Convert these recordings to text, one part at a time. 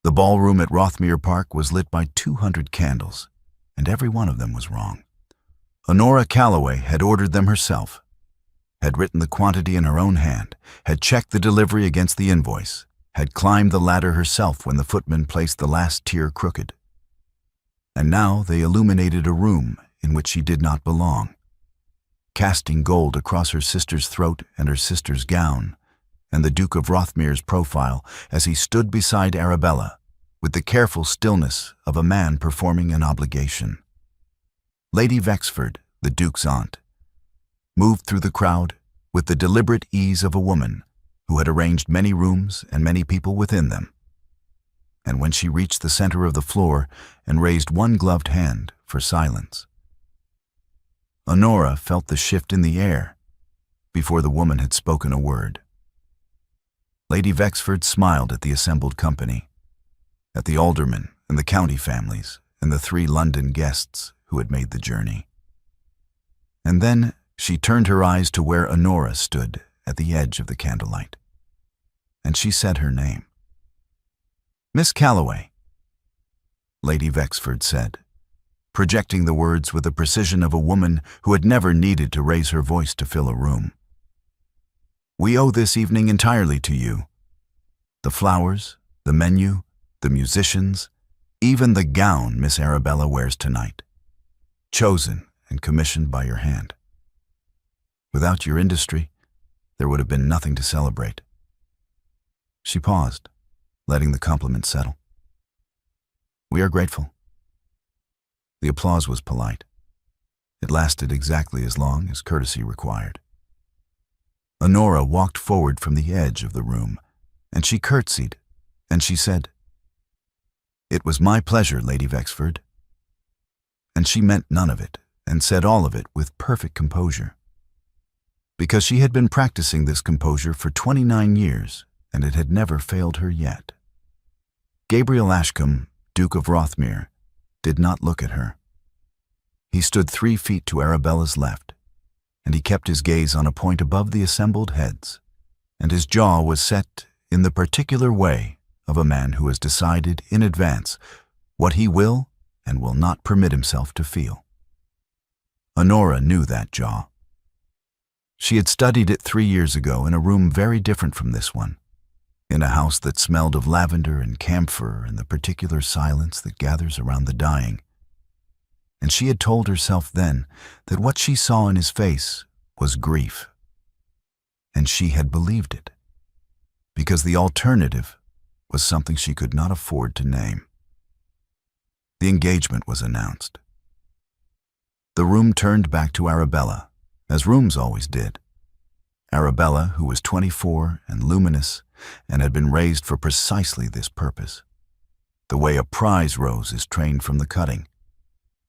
The ballroom at Rothmere Park was lit by 200 candles, and every one of them was wrong. Honora Calloway had ordered them herself, had written the quantity in her own hand, had checked the delivery against the invoice, had climbed the ladder herself when the footman placed the last tier crooked. And now they illuminated a room in which she did not belong, casting gold across her sister's throat and her sister's gown, and the Duke of Rothmere's profile as he stood beside Arabella, with the careful stillness of a man performing an obligation. Lady Wexford, the Duke's aunt, moved through the crowd with the deliberate ease of a woman who had arranged many rooms and many people within them. And when she reached the center of the floor and raised one gloved hand for silence, Honora felt the shift in the air before the woman had spoken a word. Lady Wexford smiled at the assembled company, at the aldermen and the county families and the 3 London guests who had made the journey. And then she turned her eyes to where Honora stood at the edge of the candlelight, and she said her name. "Miss Calloway," Lady Wexford said, projecting the words with the precision of a woman who had never needed to raise her voice to fill a room. "We owe this evening entirely to you. The flowers, the menu, the musicians, even the gown Miss Arabella wears tonight, chosen and commissioned by your hand. Without your industry, there would have been nothing to celebrate." She paused, letting the compliment settle. "We are grateful." The applause was polite. It lasted exactly as long as courtesy required. Honora walked forward from the edge of the room, and she curtsied, and she said, "It was my pleasure, Lady Wexford." And she meant none of it, and said all of it with perfect composure, because she had been practicing this composure for 29 years, and it had never failed her yet. Gabriel Ashcombe, Duke of Rothmere, did not look at her. He stood 3 feet to Arabella's left, and he kept his gaze on a point above the assembled heads, and his jaw was set in the particular way of a man who has decided in advance what he will and will not permit himself to feel. Honora knew that jaw. She had studied it 3 years ago in a room very different from this one, in a house that smelled of lavender and camphor and the particular silence that gathers around the dying. And she had told herself then that what she saw in his face was grief. And she had believed it, because the alternative was something she could not afford to name. The engagement was announced. The room turned back to Arabella, as rooms always did. Arabella, who was 24 and luminous, and had been raised for precisely this purpose, the way a prize rose is trained from the cutting.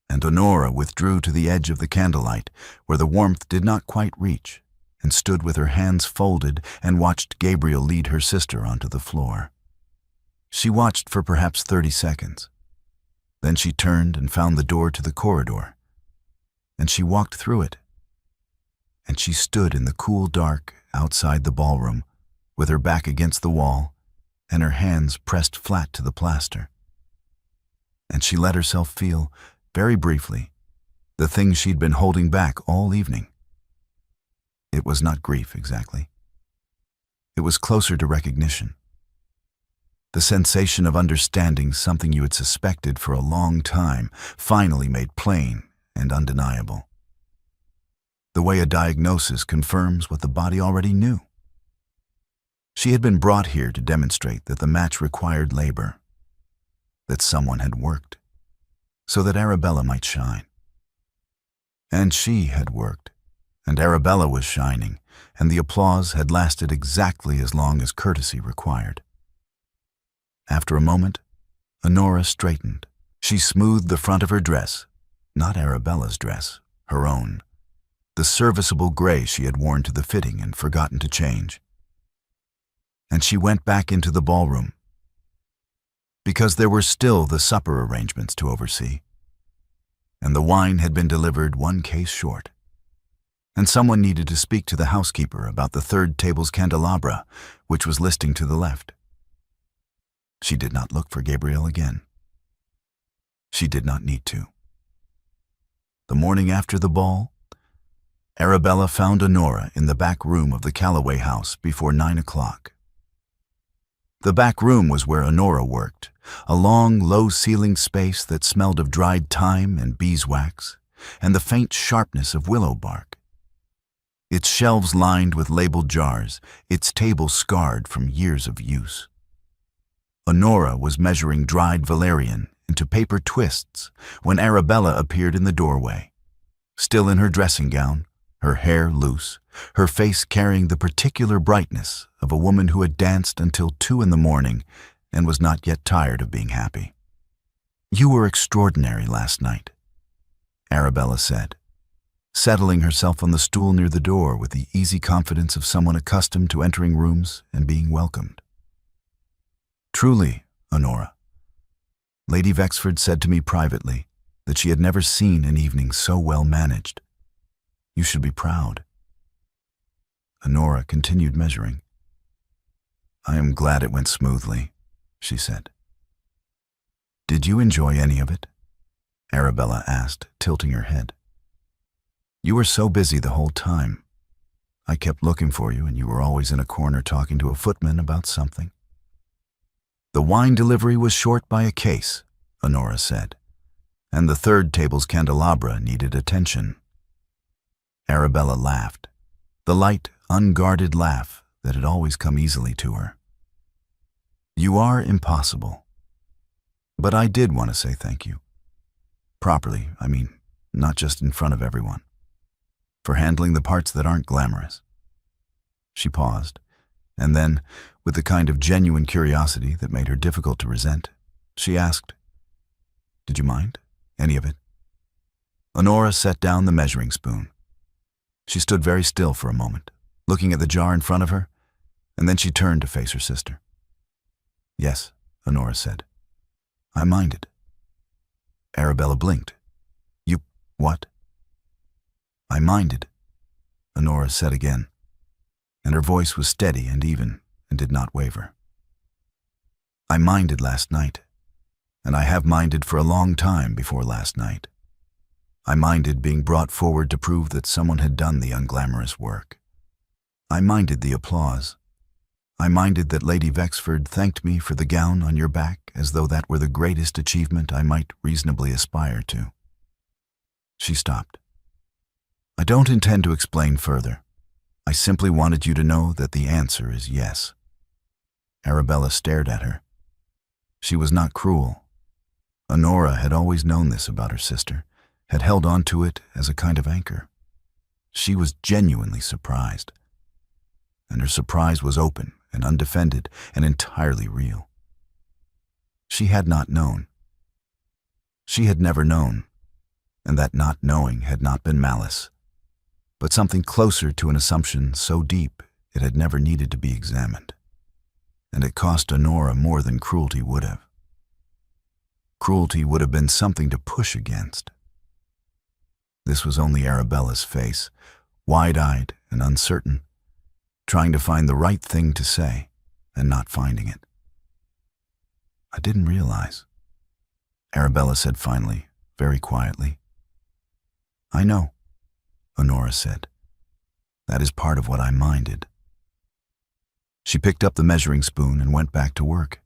And Honora withdrew to the edge of the candlelight, where the warmth did not quite reach, and stood with her hands folded and watched Gabriel lead her sister onto the floor. She watched for perhaps 30 seconds. Then she turned and found the door to the corridor, and she walked through it. And she stood in the cool dark outside the ballroom, with her back against the wall and her hands pressed flat to the plaster. And she let herself feel, very briefly, the thing she'd been holding back all evening. It was not grief exactly. It was closer to recognition. The sensation of understanding something you had suspected for a long time, finally made plain and undeniable. The way a diagnosis confirms what the body already knew. She had been brought here to demonstrate that the match required labor, that someone had worked, so that Arabella might shine. And she had worked, and Arabella was shining, and the applause had lasted exactly as long as courtesy required. After a moment, Honora straightened. She smoothed the front of her dress, not Arabella's dress, her own, the serviceable gray she had worn to the fitting and forgotten to change. And she went back into the ballroom, because there were still the supper arrangements to oversee, and the wine had been delivered 1 case short, and someone needed to speak to the housekeeper about the third table's candelabra, which was listing to the left. She did not look for Gabriel again. She did not need to. The morning after the ball, Arabella found Honora in the back room of the Calloway house before 9 o'clock. The back room was where Honora worked, a long, low-ceilinged space that smelled of dried thyme and beeswax, and the faint sharpness of willow bark. Its shelves lined with labeled jars, its table scarred from years of use. Honora was measuring dried valerian into paper twists when Arabella appeared in the doorway. Still in her dressing gown, her hair loose, her face carrying the particular brightness of a woman who had danced until 2 in the morning and was not yet tired of being happy. "You were extraordinary last night," Arabella said, settling herself on the stool near the door with the easy confidence of someone accustomed to entering rooms and being welcomed. "Truly, Honora. Lady Vexford said to me privately that she had never seen an evening so well managed. You should be proud." Honora continued measuring. "I am glad it went smoothly," she said. "Did you enjoy any of it?" Arabella asked, tilting her head. "You were so busy the whole time. I kept looking for you, and you were always in a corner talking to a footman about something." "The wine delivery was short by a case," Honora said, "and the third table's candelabra needed attention." Arabella laughed, the light, unguarded laugh that had always come easily to her. "You are impossible. But I did want to say thank you. Properly, I mean, not just in front of everyone. For handling the parts that aren't glamorous." She paused, and then, with the kind of genuine curiosity that made her difficult to resent, she asked, "Did you mind? Any of it?" Honora set down the measuring spoon. She stood very still for a moment, looking at the jar in front of her, and then she turned to face her sister. "Yes," Honora said. "I minded." Arabella blinked. "You what?" "I minded," Honora said again, and her voice was steady and even and did not waver. "I minded last night, and I have minded for a long time before last night. I minded being brought forward to prove that someone had done the unglamorous work. I minded the applause. I minded that Lady Vexford thanked me for the gown on your back as though that were the greatest achievement I might reasonably aspire to." She stopped. "I don't intend to explain further. I simply wanted you to know that the answer is yes." Arabella stared at her. She was not cruel. Honora had always known this about her sister, had held on to it as a kind of anchor. She was genuinely surprised. And her surprise was open and undefended and entirely real. She had not known. She had never known, and that not knowing had not been malice, but something closer to an assumption so deep it had never needed to be examined. And it cost Honora more than cruelty would have. Cruelty would have been something to push against. This was only Arabella's face, wide-eyed and uncertain, trying to find the right thing to say and not finding it. "I didn't realize," Arabella said finally, very quietly. "I know," Honora said. "That is part of what I minded." She picked up the measuring spoon and went back to work.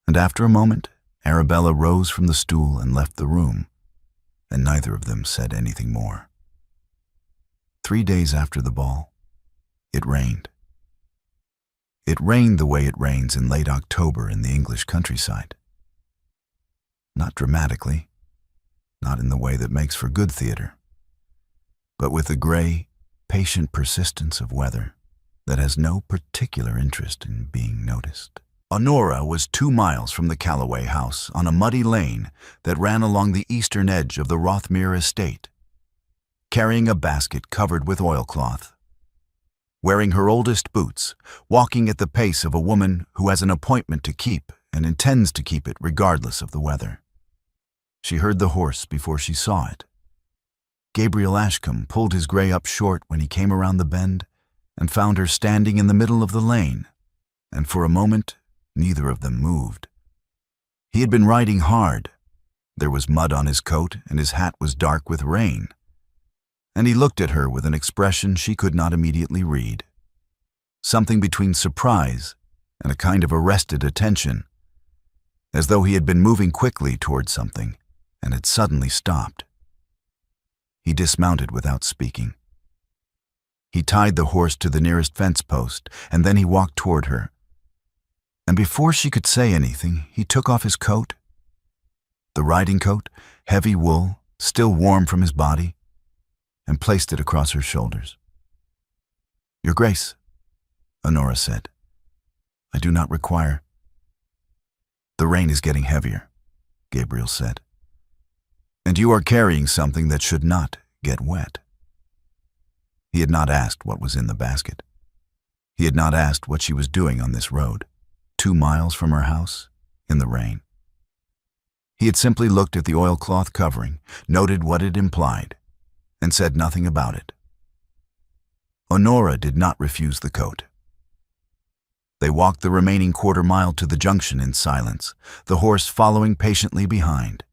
And after a moment, Arabella rose from the stool and left the room, and neither of them said anything more. 3 days after the ball, it rained. It rained the way it rains in late October in the English countryside. Not dramatically, not in the way that makes for good theater, but with the gray, patient persistence of weather that has no particular interest in being noticed. Honora was 2 miles from the Calloway house on a muddy lane that ran along the eastern edge of the Rothmere estate, carrying a basket covered with oilcloth, wearing her oldest boots, walking at the pace of a woman who has an appointment to keep and intends to keep it regardless of the weather. She heard the horse before she saw it. Gabriel Ashcombe pulled his gray up short when he came around the bend and found her standing in the middle of the lane, and for a moment Neither of them moved. He had been riding hard. There was mud on his coat, and his hat was dark with rain. And he looked at her with an expression she could not immediately read. Something between surprise and a kind of arrested attention, as though he had been moving quickly toward something and had suddenly stopped. He dismounted without speaking. He tied the horse to the nearest fence post, and then he walked toward her. And before she could say anything, he took off his coat. The riding coat, heavy wool, still warm from his body, and placed it across her shoulders. "Your Grace," Honora said, "I do not require—" "The rain is getting heavier," Gabriel said, "and you are carrying something that should not get wet." He had not asked what was in the basket. He had not asked what she was doing on this road, 2 miles from her house, in the rain. He had simply looked at the oilcloth covering, noted what it implied, and said nothing about it. Honora did not refuse the coat. They walked the remaining quarter-mile to the junction in silence, the horse following patiently behind.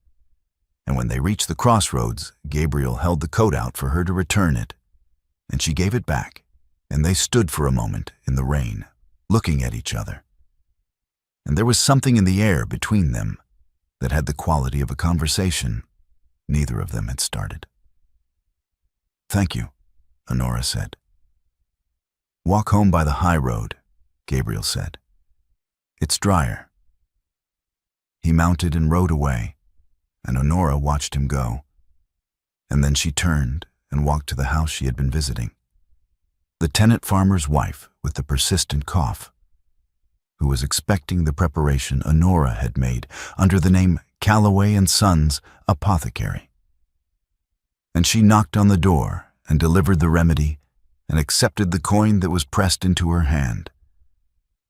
And when they reached the crossroads, Gabriel held the coat out for her to return it, and she gave it back, and they stood for a moment in the rain, looking at each other. And there was something in the air between them that had the quality of a conversation neither of them had started. "Thank you," Honora said. "Walk home by the high road," Gabriel said. "It's drier." He mounted and rode away, and Honora watched him go. And then she turned and walked to the house she had been visiting. The tenant farmer's wife with the persistent cough, who was expecting the preparation Honora had made under the name Calloway and Sons Apothecary. And she knocked on the door and delivered the remedy and accepted the coin that was pressed into her hand.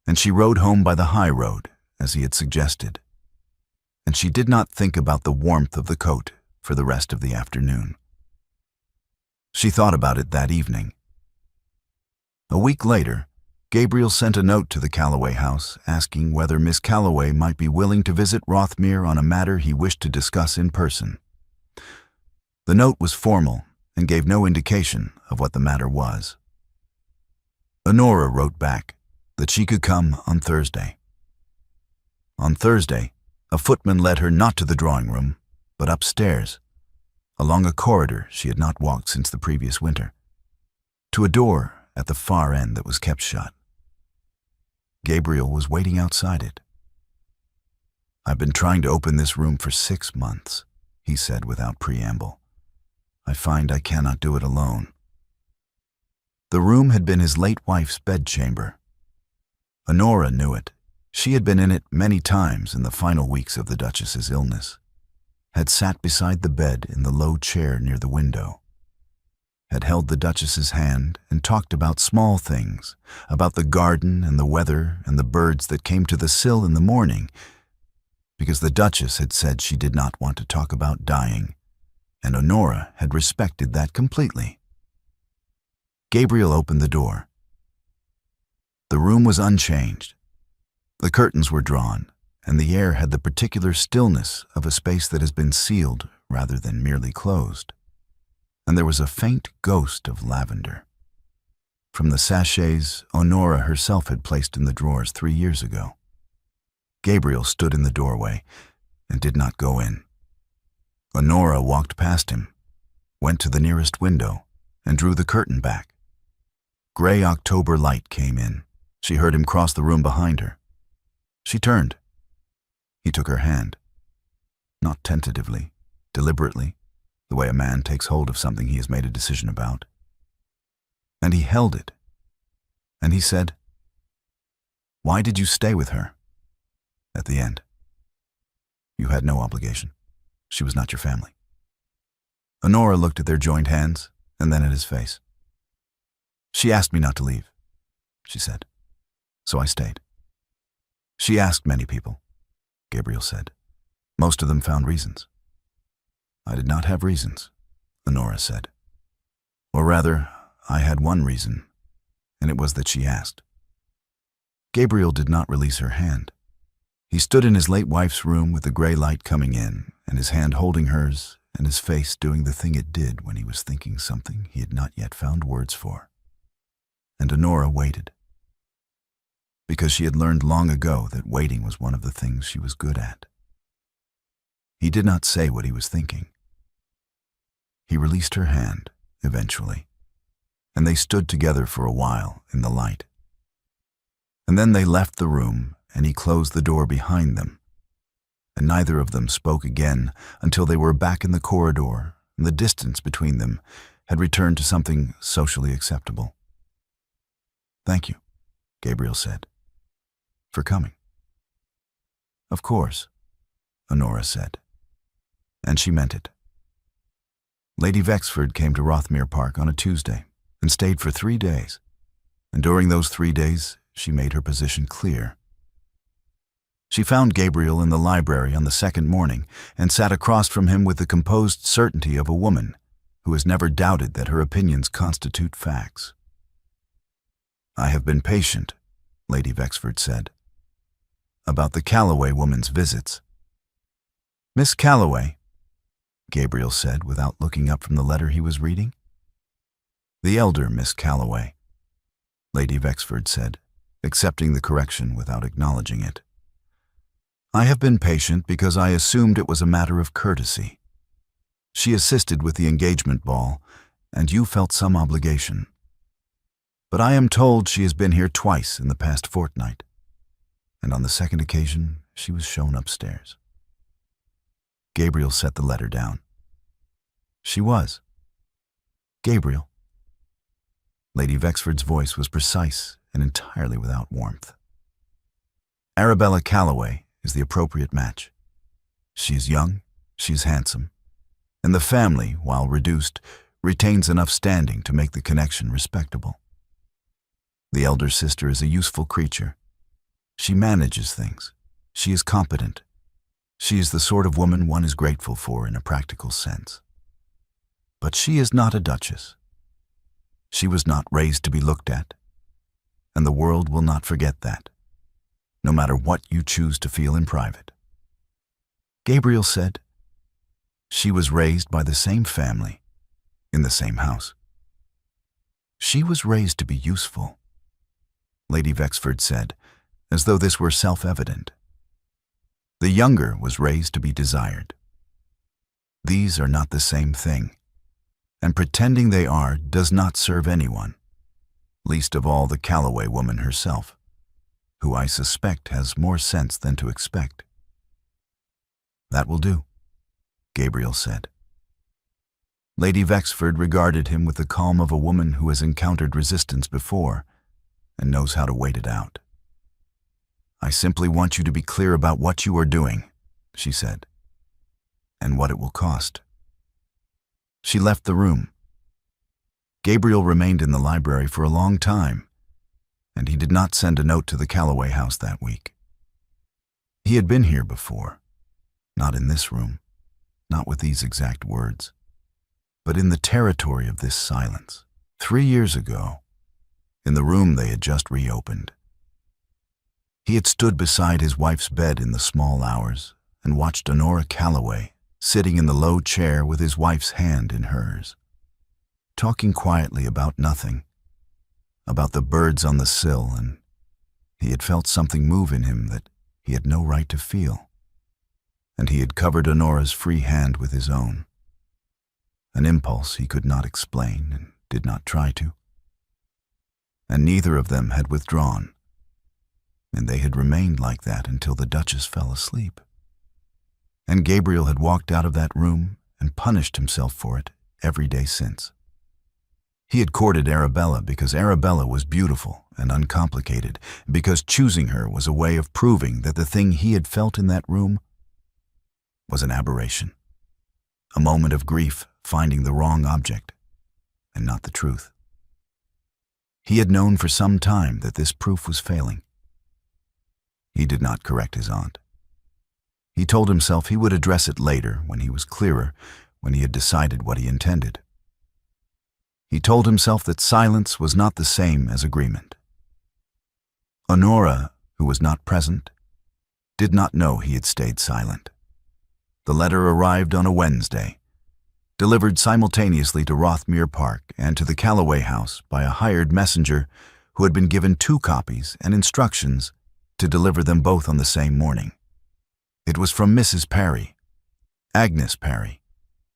And she rode home by the high road, as he had suggested. And she did not think about the warmth of the coat for the rest of the afternoon. She thought about it that evening. A week later, Gabriel sent a note to the Calloway house asking whether Miss Calloway might be willing to visit Rothmere on a matter he wished to discuss in person. The note was formal and gave no indication of what the matter was. Honora wrote back that she could come on Thursday. On Thursday, a footman led her not to the drawing room, but upstairs, along a corridor she had not walked since the previous winter, to a door at the far end that was kept shut. Gabriel was waiting outside it. "I've been trying to open this room for 6 months," he said without preamble. "I find I cannot do it alone." The room had been his late wife's bedchamber. Honora knew it. She had been in it many times in the final weeks of the Duchess's illness, had sat beside the bed in the low chair near the window, had held the Duchess's hand and talked about small things, about the garden and the weather and the birds that came to the sill in the morning, because the Duchess had said she did not want to talk about dying, and Honora had respected that completely. Gabriel opened the door. The room was unchanged. The curtains were drawn, and the air had the particular stillness of a space that has been sealed rather than merely closed. And there was a faint ghost of lavender from the sachets Honora herself had placed in the drawers 3 years ago. Gabriel stood in the doorway and did not go in. Honora walked past him, went to the nearest window, and drew the curtain back. Gray October light came in. She heard him cross the room behind her. She turned. He took her hand, not tentatively, deliberately, the way a man takes hold of something he has made a decision about. And he held it, and he said, "Why did you stay with her?" At the end. "You had no obligation. She was not your family." Honora looked at their joined hands and then at his face. "She asked me not to leave," she said, "so I stayed." "She asked many people," Gabriel said. "Most of them found reasons." "I did not have reasons," Honora said. "Or rather, I had one reason, and it was that she asked." Gabriel did not release her hand. He stood in his late wife's room with the gray light coming in, and his hand holding hers, and his face doing the thing it did when he was thinking something he had not yet found words for. And Honora waited, because she had learned long ago that waiting was one of the things she was good at. He did not say what he was thinking. He released her hand, eventually, and they stood together for a while in the light. And then they left the room, and he closed the door behind them, and neither of them spoke again until they were back in the corridor, and the distance between them had returned to something socially acceptable. "Thank you," Gabriel said, "for coming." "Of course," Honora said, and she meant it. Lady Vexford came to Rothmere Park on a Tuesday and stayed for 3 days, and during those 3 days she made her position clear. She found Gabriel in the library on the second morning and sat across from him with the composed certainty of a woman who has never doubted that her opinions constitute facts. "I have been patient," Lady Vexford said, "about the Calloway woman's visits." "Miss Calloway," Gabriel said without looking up from the letter he was reading. "The elder Miss Calloway," Lady Vexford said, accepting the correction without acknowledging it. "I have been patient because I assumed it was a matter of courtesy. She assisted with the engagement ball, and you felt some obligation. But I am told she has been here twice in the past fortnight, and on the second occasion she was shown upstairs." Gabriel set the letter down. "She was. Gabriel." Lady Vexford's voice was precise and entirely without warmth. "Arabella Calloway is the appropriate match. She is young, she is handsome, and the family, while reduced, retains enough standing to make the connection respectable. The elder sister is a useful creature. She manages things. She is competent. She is the sort of woman one is grateful for in a practical sense. But she is not a duchess. She was not raised to be looked at, and the world will not forget that, no matter what you choose to feel in private." Gabriel said, "She was raised by the same family, in the same house." "She was raised to be useful," Lady Vexford said, as though this were self-evident. "The younger was raised to be desired. These are not the same thing, and pretending they are does not serve anyone, least of all the Calloway woman herself, who I suspect has more sense than to expect." "That will do," Gabriel said. Lady Vexford regarded him with the calm of a woman who has encountered resistance before and knows how to wait it out. "I simply want you to be clear about what you are doing," she said, "and what it will cost." She left the room. Gabriel remained in the library for a long time, and he did not send a note to the Calloway house that week. He had been here before, not in this room, not with these exact words, but in the territory of this silence, 3 years ago, in the room they had just reopened. He had stood beside his wife's bed in the small hours and watched Honora Calloway sitting in the low chair with his wife's hand in hers, talking quietly about nothing, about the birds on the sill, and he had felt something move in him that he had no right to feel, and he had covered Honora's free hand with his own, an impulse he could not explain and did not try to. And neither of them had withdrawn, and they had remained like that until the Duchess fell asleep. And Gabriel had walked out of that room and punished himself for it every day since. He had courted Arabella because Arabella was beautiful and uncomplicated, because choosing her was a way of proving that the thing he had felt in that room was an aberration, a moment of grief finding the wrong object and not the truth. He had known for some time that this proof was failing. He did not correct his aunt. He told himself he would address it later when he was clearer, when he had decided what he intended. He told himself that silence was not the same as agreement. Honora, who was not present, did not know he had stayed silent. The letter arrived on a Wednesday, delivered simultaneously to Rothmere Park and to the Calloway house by a hired messenger who had been given 2 copies and instructions to deliver them both on the same morning. It was from Mrs. Parry, Agnes Parry,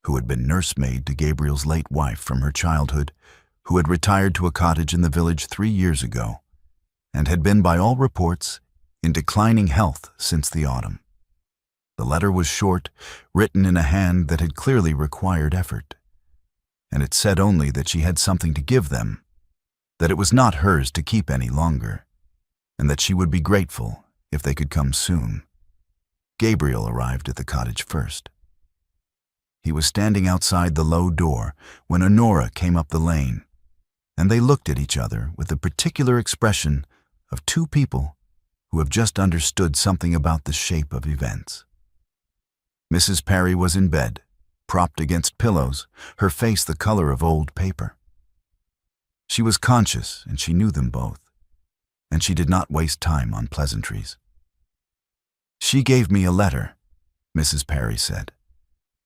who had been nursemaid to Gabriel's late wife from her childhood, who had retired to a cottage in the village 3 years ago, and had been, by all reports, in declining health since the autumn. The letter was short, written in a hand that had clearly required effort, and it said only that she had something to give them, that it was not hers to keep any longer, and that she would be grateful if they could come soon. Gabriel arrived at the cottage first. He was standing outside the low door when Honora came up the lane, and they looked at each other with the particular expression of 2 people who have just understood something about the shape of events. Mrs. Parry was in bed, propped against pillows, her face the color of old paper. She was conscious, and she knew them both, and she did not waste time on pleasantries. "She gave me a letter," Mrs. Parry said,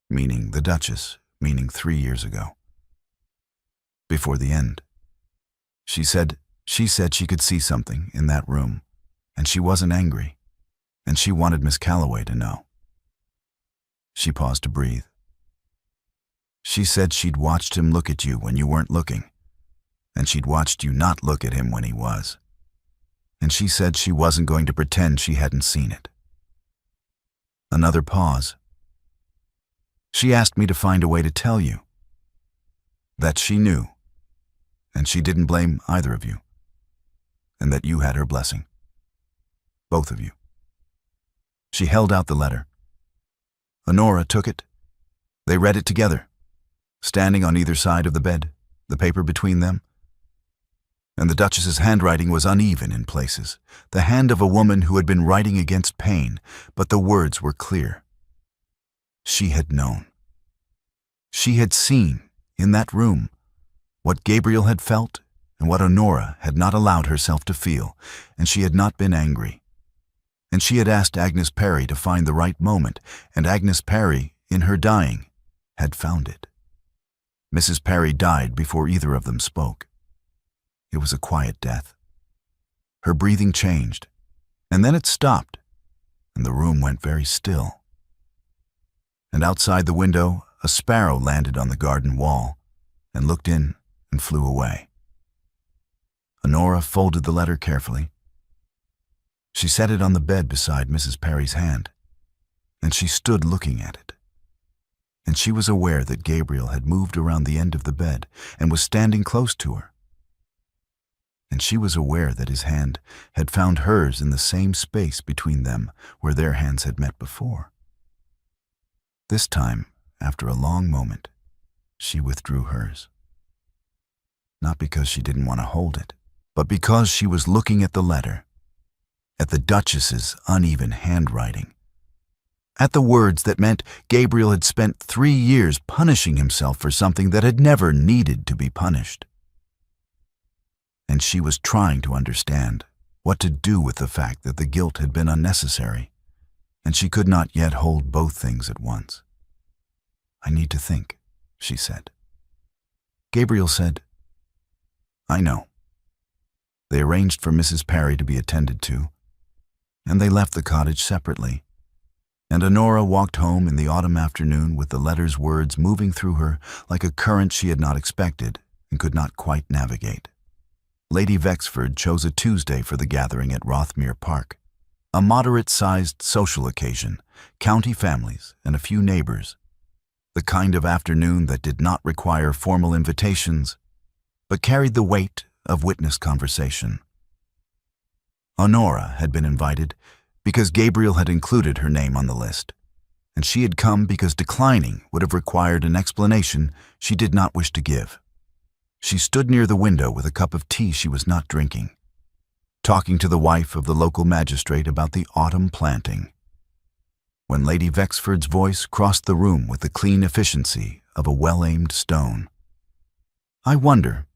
meaning the Duchess, meaning 3 years ago. Before the end. She said she could see something in that room, and she wasn't angry, and she wanted Miss Calloway to know. She paused to breathe. She said she'd watched him look at you when you weren't looking, and she'd watched you not look at him when he was. And she said she wasn't going to pretend she hadn't seen it. Another pause. She asked me to find a way to tell you. That she knew, and she didn't blame either of you, and that you had her blessing. Both of you. She held out the letter. Honora took it. They read it together, standing on either side of the bed, the paper between them. And the Duchess's handwriting was uneven in places, the hand of a woman who had been writing against pain, but the words were clear. She had known. She had seen, in that room, what Gabriel had felt and what Honora had not allowed herself to feel, and she had not been angry. And she had asked Agnes Parry to find the right moment, and Agnes Parry, in her dying, had found it. Mrs. Parry died before either of them spoke. It was a quiet death. Her breathing changed, and then it stopped, and the room went very still. And outside the window, a sparrow landed on the garden wall and looked in and flew away. Honora folded the letter carefully. She set it on the bed beside Mrs. Parry's hand, and she stood looking at it. And she was aware that Gabriel had moved around the end of the bed and was standing close to her. And she was aware that his hand had found hers in the same space between them where their hands had met before. This time, after a long moment, she withdrew hers. Not because she didn't want to hold it, but because she was looking at the letter, at the Duchess's uneven handwriting, at the words that meant Gabriel had spent 3 years punishing himself for something that had never needed to be punished. And she was trying to understand what to do with the fact that the guilt had been unnecessary, and she could not yet hold both things at once. "I need to think," she said. Gabriel said, "I know." They arranged for Mrs. Parry to be attended to, and they left the cottage separately, and Honora walked home in the autumn afternoon with the letter's words moving through her like a current she had not expected and could not quite navigate. Lady Vexford chose a Tuesday for the gathering at Rothmere Park, a moderate-sized social occasion, county families and a few neighbors, the kind of afternoon that did not require formal invitations, but carried the weight of witness conversation. Honora had been invited because Gabriel had included her name on the list, and she had come because declining would have required an explanation she did not wish to give. She stood near the window with a cup of tea she was not drinking, talking to the wife of the local magistrate about the autumn planting, when Lady Vexford's voice crossed the room with the clean efficiency of a well-aimed stone. "I wonder,"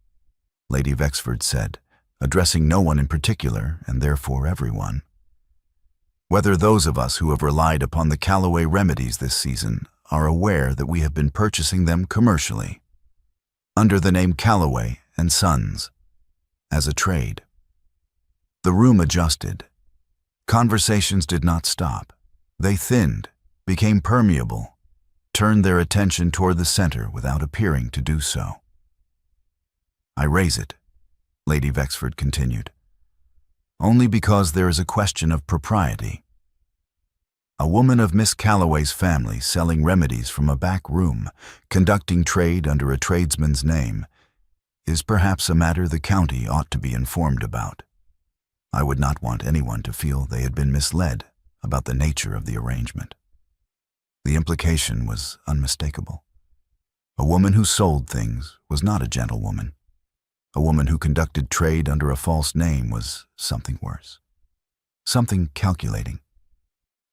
Lady Vexford said, addressing no one in particular and therefore everyone, whether those of us who have relied upon the Calloway remedies this season are aware that we have been purchasing them commercially, under the name Calloway and Sons, as a trade. The room adjusted. Conversations did not stop. They thinned, became permeable, turned their attention toward the center without appearing to do so. "I raise it," Lady Vexford continued, "only because there is a question of propriety. A woman of Miss Calloway's family selling remedies from a back room, conducting trade under a tradesman's name, is perhaps a matter the county ought to be informed about. I would not want anyone to feel they had been misled about the nature of the arrangement." The implication was unmistakable. A woman who sold things was not a gentlewoman. A woman who conducted trade under a false name was something worse. Something calculating.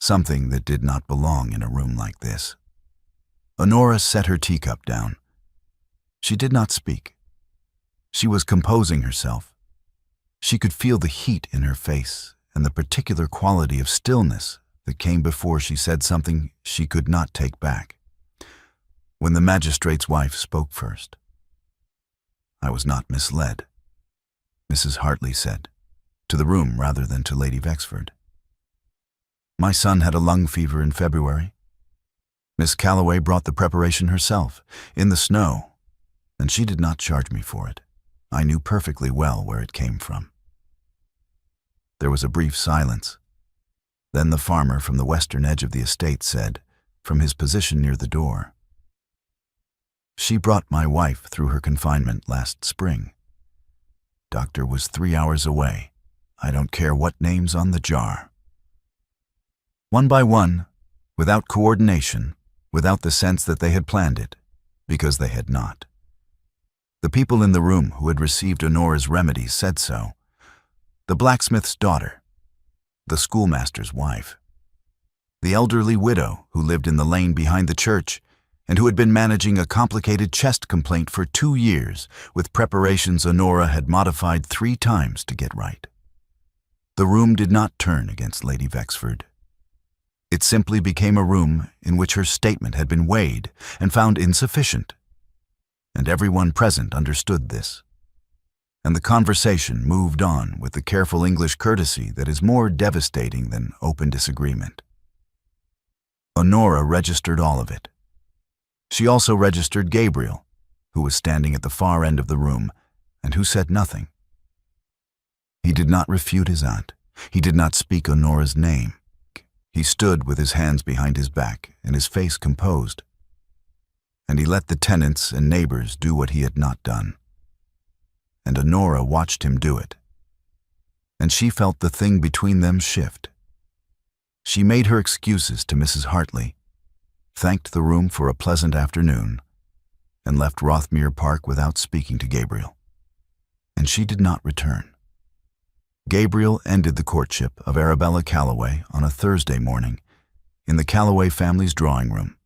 Something that did not belong in a room like this. Honora set her teacup down. She did not speak. She was composing herself. She could feel the heat in her face and the particular quality of stillness that came before she said something she could not take back. When the magistrate's wife spoke first. "I was not misled," Mrs. Hartley said, to the room rather than to Lady Vexford. "My son had a lung fever in February. Miss Calloway brought the preparation herself, in the snow, and she did not charge me for it. I knew perfectly well where it came from." There was a brief silence. Then the farmer from the western edge of the estate said, from his position near the door, "She brought my wife through her confinement last spring. Doctor was 3 hours away. I don't care what name's on the jar." One by one, without coordination, without the sense that they had planned it, because they had not. The people in the room who had received Honora's remedies said so. The blacksmith's daughter, the schoolmaster's wife, the elderly widow who lived in the lane behind the church and who had been managing a complicated chest complaint for 2 years with preparations Honora had modified 3 times to get right. The room did not turn against Lady Vexford. It simply became a room in which her statement had been weighed and found insufficient. And everyone present understood this. And the conversation moved on with the careful English courtesy that is more devastating than open disagreement. Honora registered all of it. She also registered Gabriel, who was standing at the far end of the room and who said nothing. He did not refute his aunt. He did not speak Honora's name. He stood with his hands behind his back and his face composed. And he let the tenants and neighbors do what he had not done. And Honora watched him do it. And she felt the thing between them shift. She made her excuses to Mrs. Hartley, thanked the room for a pleasant afternoon, and left Rothmere Park without speaking to Gabriel. And she did not return. Gabriel ended the courtship of Arabella Calloway on a Thursday morning in the Calloway family's drawing room,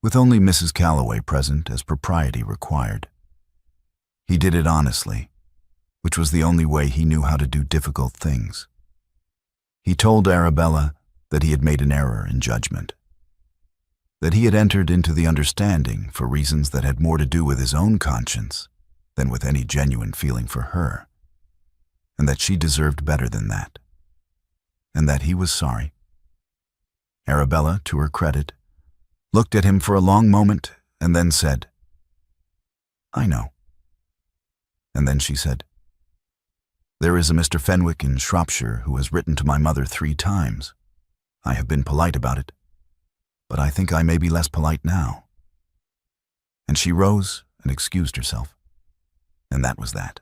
with only Mrs. Calloway present as propriety required. He did it honestly, which was the only way he knew how to do difficult things. He told Arabella that he had made an error in judgment, that he had entered into the understanding for reasons that had more to do with his own conscience than with any genuine feeling for her, and that she deserved better than that, and that he was sorry. Arabella, to her credit, looked at him for a long moment and then said, "I know." And then she said, "There is a Mr. Fenwick in Shropshire who has written to my mother 3 times. I have been polite about it, but I think I may be less polite now." And she rose and excused herself. And that was that.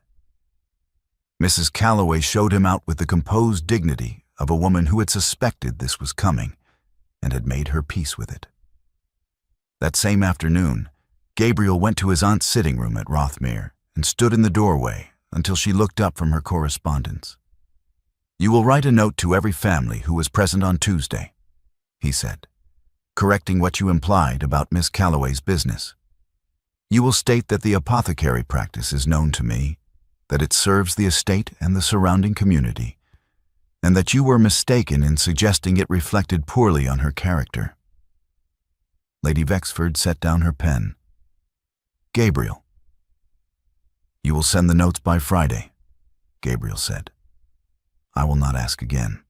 Mrs. Calloway showed him out with the composed dignity of a woman who had suspected this was coming and had made her peace with it. That same afternoon, Gabriel went to his aunt's sitting room at Rothmere and stood in the doorway until she looked up from her correspondence. "You will write a note to every family who was present on Tuesday," he said, correcting what you implied about Miss Calloway's business. "You will state that the apothecary practice is known to me, that it serves the estate and the surrounding community, and that you were mistaken in suggesting it reflected poorly on her character. Lady Vexford set down her pen. Gabriel. You will send the notes by Friday, Gabriel said. I will not ask again.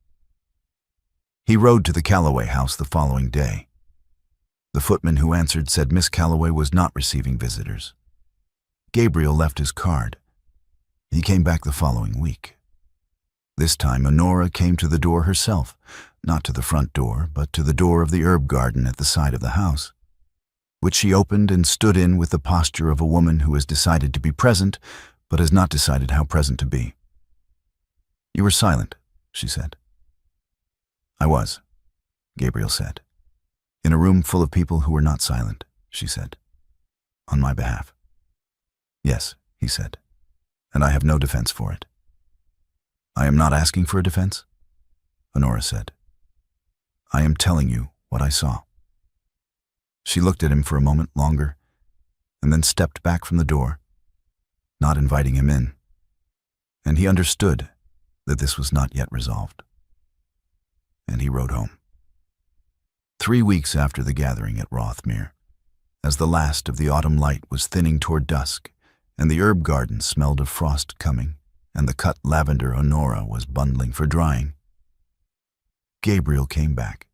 He rode to the Calloway house the following day. The footman who answered said Miss Calloway was not receiving visitors. Gabriel left his card. He came back the following week. This time Honora came to the door herself, not to the front door, but to the door of the herb garden at the side of the house, which she opened and stood in with the posture of a woman who has decided to be present, but has not decided how present to be. You were silent, she said. I was, Gabriel said. In a room full of people who were not silent, she said. On my behalf. Yes, he said, and I have no defense for it. I am not asking for a defense, Honora said. I am telling you what I saw. She looked at him for a moment longer, and then stepped back from the door, not inviting him in, and he understood that this was not yet resolved. And he rode home. 3 weeks after the gathering at Rothmere, as the last of the autumn light was thinning toward dusk, and the herb garden smelled of frost coming, and the cut lavender Honora was bundling for drying, Gabriel came back.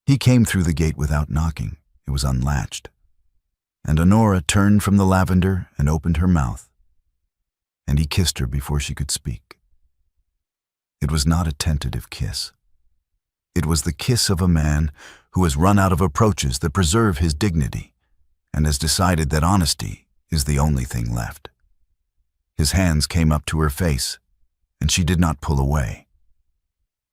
He came through the gate without knocking. It was unlatched. And Honora turned from the lavender and opened her mouth, and he kissed her before she could speak. It was not a tentative kiss. It was the kiss of a man who has run out of approaches that preserve his dignity and has decided that honesty is the only thing left. His hands came up to her face, and she did not pull away.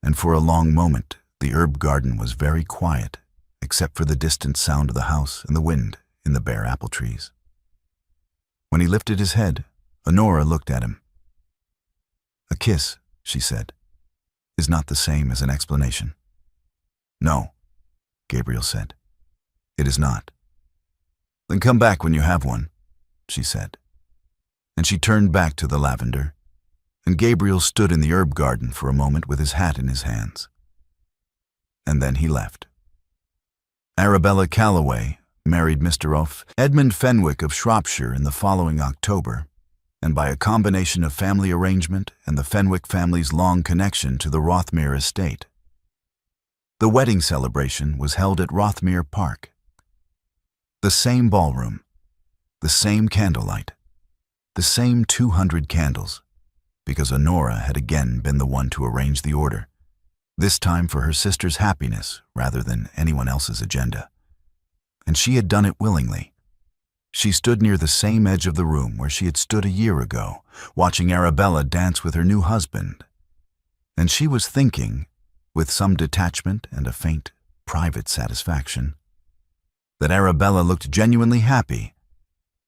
And for a long moment, the herb garden was very quiet, except for the distant sound of the house and the wind in the bare apple trees. When he lifted his head, Honora looked at him. A kiss, she said, is not the same as an explanation. No, Gabriel said. It is not. Then come back when you have one, she said. And she turned back to the lavender, and Gabriel stood in the herb garden for a moment with his hat in his hands. And then he left. Arabella Calloway married Mr. Edmund Fenwick of Shropshire in the following October, and by a combination of family arrangement and the Fenwick family's long connection to the Rothmere estate. The wedding celebration was held at Rothmere Park. The same ballroom, the same candlelight, the same 200 candles, because Honora had again been the one to arrange the order, this time for her sister's happiness rather than anyone else's agenda. And she had done it willingly. She stood near the same edge of the room where she had stood a year ago, watching Arabella dance with her new husband. And she was thinking, with some detachment and a faint, private satisfaction, that Arabella looked genuinely happy,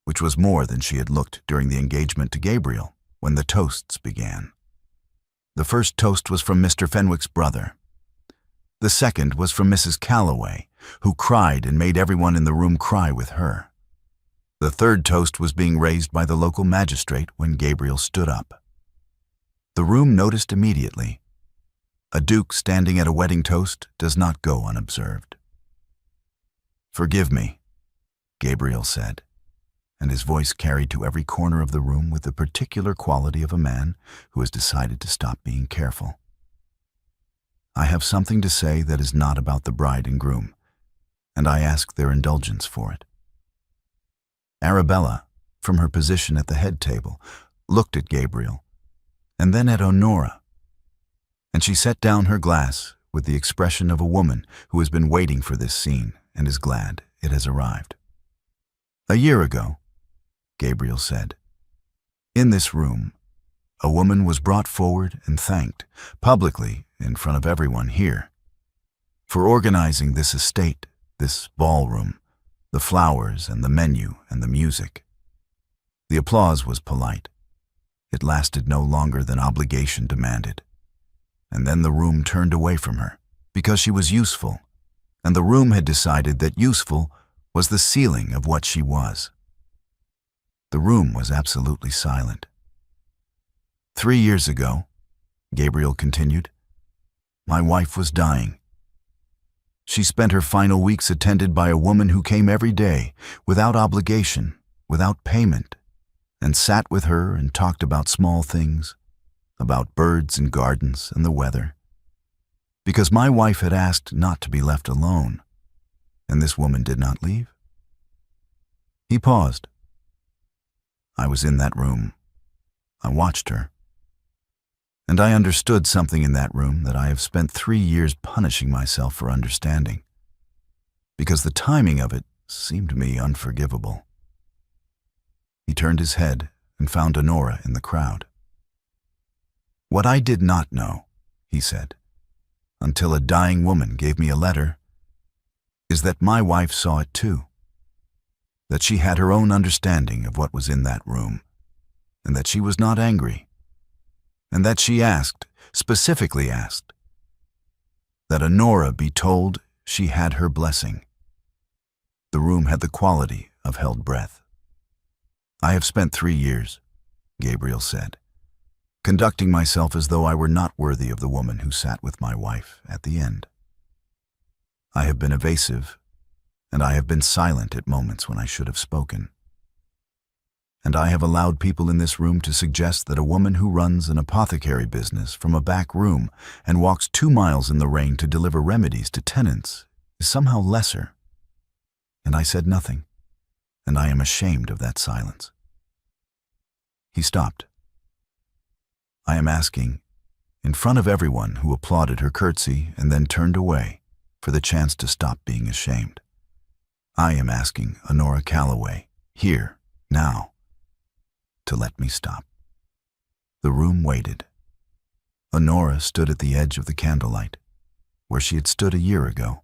which was more than she had looked during the engagement to Gabriel, when the toasts began. The first toast was from Mr. Fenwick's brother. The second was from Mrs. Calloway, who cried and made everyone in the room cry with her. The third toast was being raised by the local magistrate when Gabriel stood up. The room noticed immediately. A duke standing at a wedding toast does not go unobserved. "Forgive me," Gabriel said, and his voice carried to every corner of the room with the particular quality of a man who has decided to stop being careful. "I have something to say that is not about the bride and groom, and I ask their indulgence for it." Arabella, from her position at the head table, looked at Gabriel, and then at Honora, and she set down her glass with the expression of a woman who has been waiting for this scene and is glad it has arrived. "A year ago," Gabriel said, "in this room, a woman was brought forward and thanked, publicly, in front of everyone here, for organizing this estate, this ballroom, the flowers and the menu and the music. The applause was polite. It lasted no longer than obligation demanded. And then the room turned away from her, because she was useful, and the room had decided that useful was the ceiling of what she was. The room was absolutely silent. 3 years ago, Gabriel continued. My wife was dying. She spent her final weeks attended by a woman who came every day, without obligation, without payment, and sat with her and talked about small things, about birds and gardens and the weather. Because my wife had asked not to be left alone, and this woman did not leave. He paused. I was in that room. I watched her. And I understood something in that room that I have spent 3 years punishing myself for understanding, because the timing of it seemed to me unforgivable. He turned his head and found Honora in the crowd. What I did not know, he said, until a dying woman gave me a letter, is that my wife saw it too, that she had her own understanding of what was in that room, and that she was not angry, and that she asked, specifically asked, that Honora be told she had her blessing. The room had the quality of held breath. I have spent 3 years, Gabriel said, conducting myself as though I were not worthy of the woman who sat with my wife at the end. I have been evasive, and I have been silent at moments when I should have spoken. And I have allowed people in this room to suggest that a woman who runs an apothecary business from a back room and walks 2 miles in the rain to deliver remedies to tenants is somehow lesser. And I said nothing, and I am ashamed of that silence. He stopped. I am asking, in front of everyone who applauded her curtsy and then turned away, for the chance to stop being ashamed. I am asking Honora Calloway, here, now, to let me stop. The room waited. Honora stood at the edge of the candlelight, where she had stood a year ago,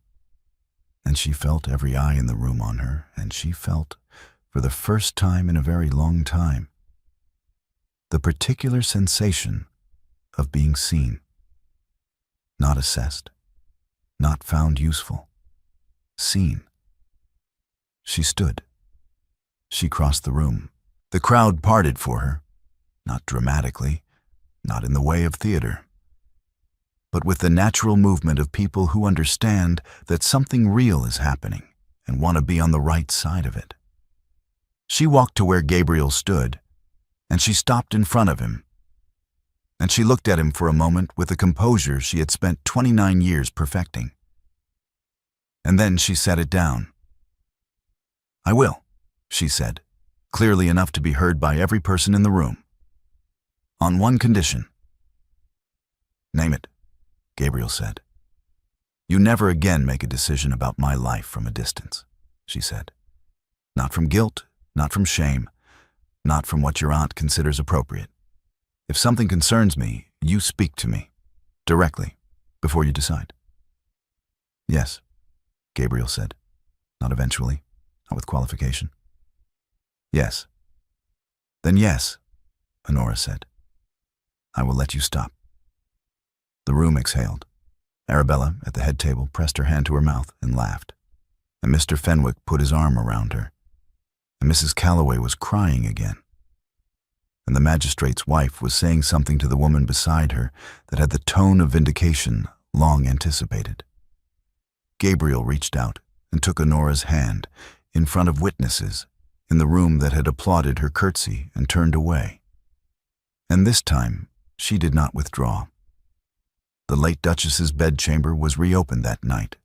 and she felt every eye in the room on her, and she felt, for the first time in a very long time, the particular sensation of being seen, not assessed, not found useful, seen. She stood. She crossed the room. The crowd parted for her, not dramatically, not in the way of theater, but with the natural movement of people who understand that something real is happening and want to be on the right side of it. She walked to where Gabriel stood, and she stopped in front of him, and she looked at him for a moment with a composure she had spent 29 years perfecting. And then she set it down. I will, she said, clearly enough to be heard by every person in the room. On one condition. Name it, Gabriel said. You never again make a decision about my life from a distance, she said. Not from guilt, not from shame, not from what your aunt considers appropriate. If something concerns me, you speak to me, directly, before you decide. Yes, Gabriel said, not eventually, not with qualification. Yes. Then yes, Honora said. I will let you stop. The room exhaled. Arabella, at the head table, pressed her hand to her mouth and laughed, and Mr. Fenwick put his arm around her, and Mrs. Calloway was crying again, and the magistrate's wife was saying something to the woman beside her that had the tone of vindication long anticipated. Gabriel reached out and took Honora's hand in front of witnesses in the room that had applauded her curtsy and turned away. And this time, she did not withdraw. The late Duchess's bedchamber was reopened that night.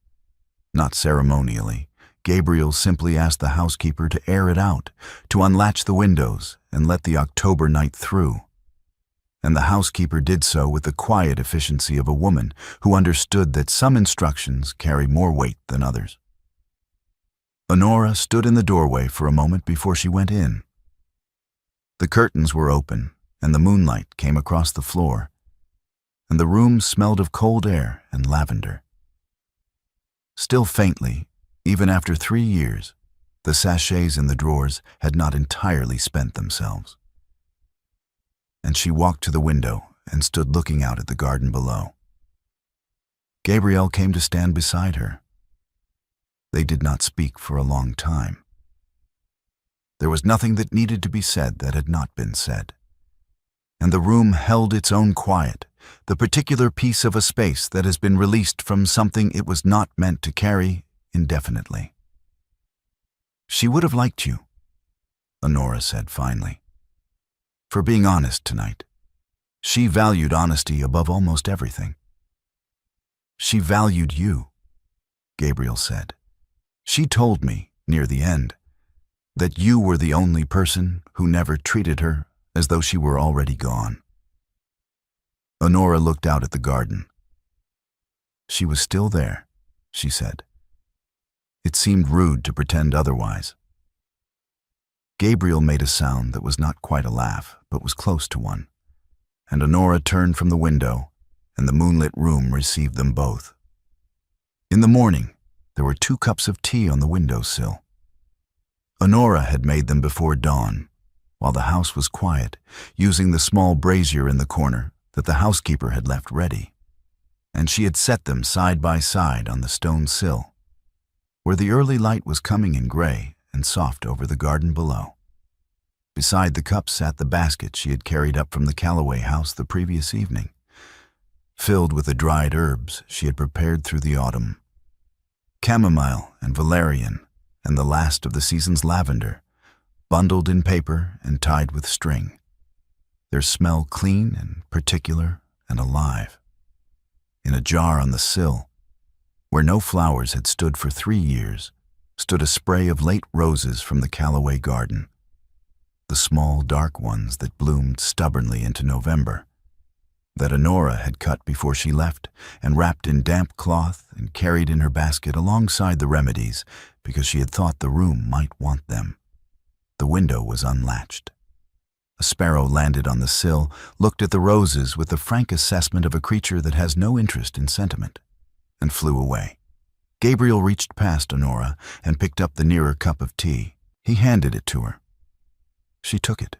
Not ceremonially, Gabriel simply asked the housekeeper to air it out, to unlatch the windows and let the October night through. And the housekeeper did so with the quiet efficiency of a woman who understood that some instructions carry more weight than others. Honora stood in the doorway for a moment before she went in. The curtains were open, and the moonlight came across the floor, and the room smelled of cold air and lavender. Still faintly, even after 3 years, the sachets in the drawers had not entirely spent themselves. And she walked to the window and stood looking out at the garden below. Gabriel came to stand beside her. They did not speak for a long time. There was nothing that needed to be said that had not been said. And the room held its own quiet the particular piece of a space that has been released from something it was not meant to carry indefinitely. She would have liked you, Honora said finally, for being honest tonight. She valued honesty above almost everything. She valued you, Gabriel said. She told me, near the end, that you were the only person who never treated her as though she were already gone. Honora looked out at the garden. She was still there, she said. It seemed rude to pretend otherwise. Gabriel made a sound that was not quite a laugh, but was close to one, and Honora turned from the window, and the moonlit room received them both. In the morning, there were 2 cups of tea on the windowsill. Honora had made them before dawn, while the house was quiet, using the small brazier in the corner that the housekeeper had left ready, and she had set them side by side on the stone sill, where the early light was coming in gray and soft over the garden below. Beside the cups sat the basket she had carried up from the Calloway house the previous evening, filled with the dried herbs she had prepared through the autumn. Chamomile and valerian and the last of the season's lavender, bundled in paper and tied with string, their smell clean and particular and alive. In a jar on the sill, where no flowers had stood for 3 years, stood a spray of late roses from the Calloway garden, the small dark ones that bloomed stubbornly into November, that Honora had cut before she left and wrapped in damp cloth and carried in her basket alongside the remedies because she had thought the room might want them. The window was unlatched. A sparrow landed on the sill, looked at the roses with the frank assessment of a creature that has no interest in sentiment, and flew away. Gabriel reached past Honora and picked up the nearer cup of tea. He handed it to her. She took it.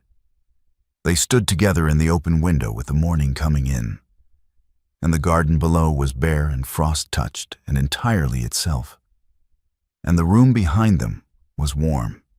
They stood together in the open window with the morning coming in, and the garden below was bare and frost-touched and entirely itself, and the room behind them was warm.